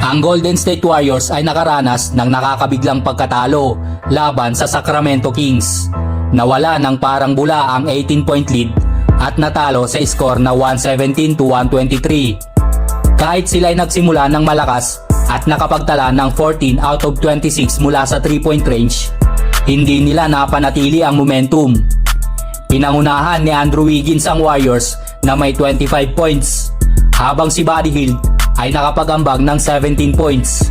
Ang Golden State Warriors ay nakaranas ng nakakabiglang pagkatalo laban sa Sacramento Kings. Nawala ng parang bula ang 18-point lead at natalo sa score na 117-123. Kahit sila ay nagsimula ng malakas at nakapagtala ng 14 out of 26 mula sa 3-point range, hindi nila napanatili ang momentum. Pinangunahan ni Andrew Wiggins ang Warriors na may 25 points, habang si Buddy Hield ay nakapag-ambag ng 17 points.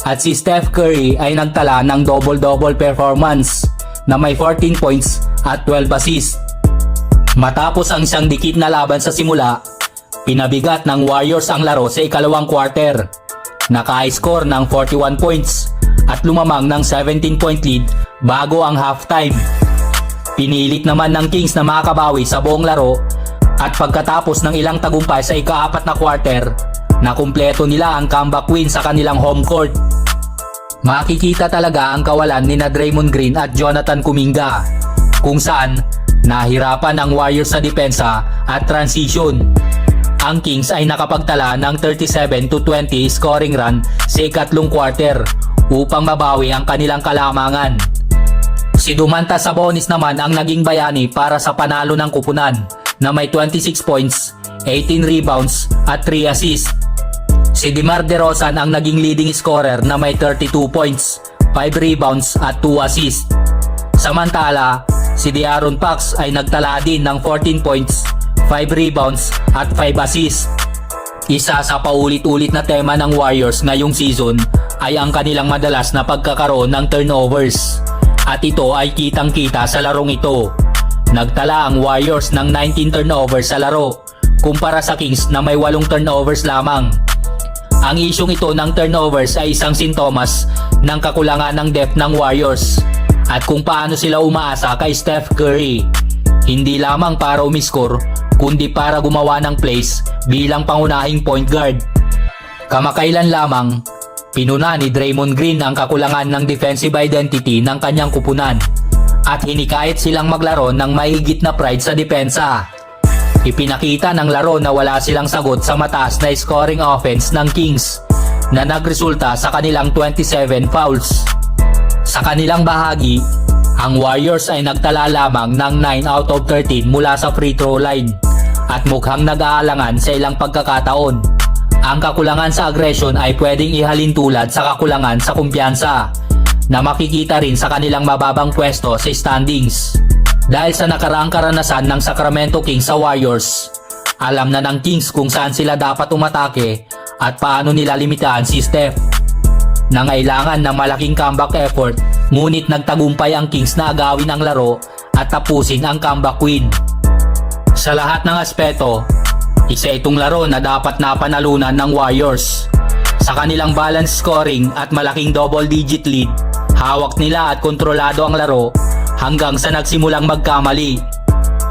At si Steph Curry ay nagtala ng double-double performance na may 14 points at 12 assists. Matapos ang isang dikit na laban sa simula, pinabigat ng Warriors ang laro sa ikalawang quarter. Naka-score ng 41 points at lumamang ng 17-point lead bago ang halftime. Pinilit naman ng Kings na makabawi sa buong laro at pagkatapos ng ilang tagumpay sa ika-4 na quarter, nakumpleto nila ang comeback win sa kanilang home court. Makikita talaga ang kawalan ni Draymond Green at Jonathan Kuminga, kung saan nahirapan ang Warriors sa depensa at transition. Ang Kings ay nakapagtala ng 37-20 scoring run sa ikatlong quarter upang mabawi ang kanilang kalamangan. Si Domantas Sabonis naman ang naging bayani para sa panalo ng kupunan na may 26 points, 18 rebounds at 3 assists. Si DeMar DeRozan ang naging leading scorer na may 32 points, 5 rebounds at 2 assists. Samantala, si De'Aaron Fox ay nagtala din ng 14 points, 5 rebounds at 5 assists. Isa sa paulit-ulit na tema ng Warriors ngayong season ay ang kanilang madalas na pagkakaroon ng turnovers. At ito ay kitang-kita sa larong ito. Nagtala ang Warriors ng 19 turnovers sa laro, kumpara sa Kings na may 8 turnovers lamang. Ang isyong ito ng turnovers ay isang sintomas ng kakulangan ng depth ng Warriors at kung paano sila umaasa kay Steph Curry. Hindi lamang para umiscore, kundi para gumawa ng plays bilang pangunahing point guard. Kamakailan lamang, pinuna ni Draymond Green ang kakulangan ng defensive identity ng kanyang kupunan at hinikayat silang maglaro ng mahigit na pride sa depensa. Ipinakita ng laro na wala silang sagot sa mataas na scoring offense ng Kings na nagresulta sa kanilang 27 fouls. Sa kanilang bahagi, ang Warriors ay nagtala lamang ng 9 out of 13 mula sa free throw line at mukhang nag-aalangan sa ilang pagkakataon. Ang kakulangan sa aggression ay pwedeng ihalin tulad sa kakulangan sa kumpiyansa na makikita rin sa kanilang mababang pwesto sa standings. Dahil sa nakaraang karanasan ng Sacramento Kings sa Warriors, alam na ng Kings kung saan sila dapat umatake at paano nila limitahan si Steph. Nangailangan ng malaking comeback effort, ngunit nagtagumpay ang Kings na agawin ang laro at tapusin ang comeback win. Sa lahat ng aspeto, isa itong laro na dapat napanalunan ng Warriors. Sa kanilang balance scoring at malaking double-digit lead, hawak nila at kontrolado ang laro hanggang sa nagsimulang magkamali.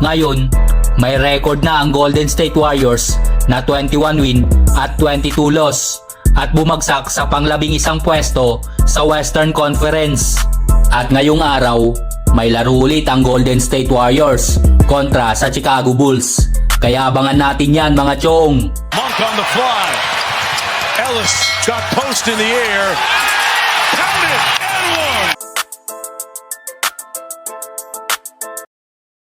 Ngayon, may record na ang Golden State Warriors na 21 win at 22 loss at bumagsak sa pang-11 pwesto sa Western Conference. At ngayong araw, may laro ulit ang Golden State Warriors kontra sa Chicago Bulls. Kaya abangan natin yan mga chong! Monk on the fly. Ellis got post in the air.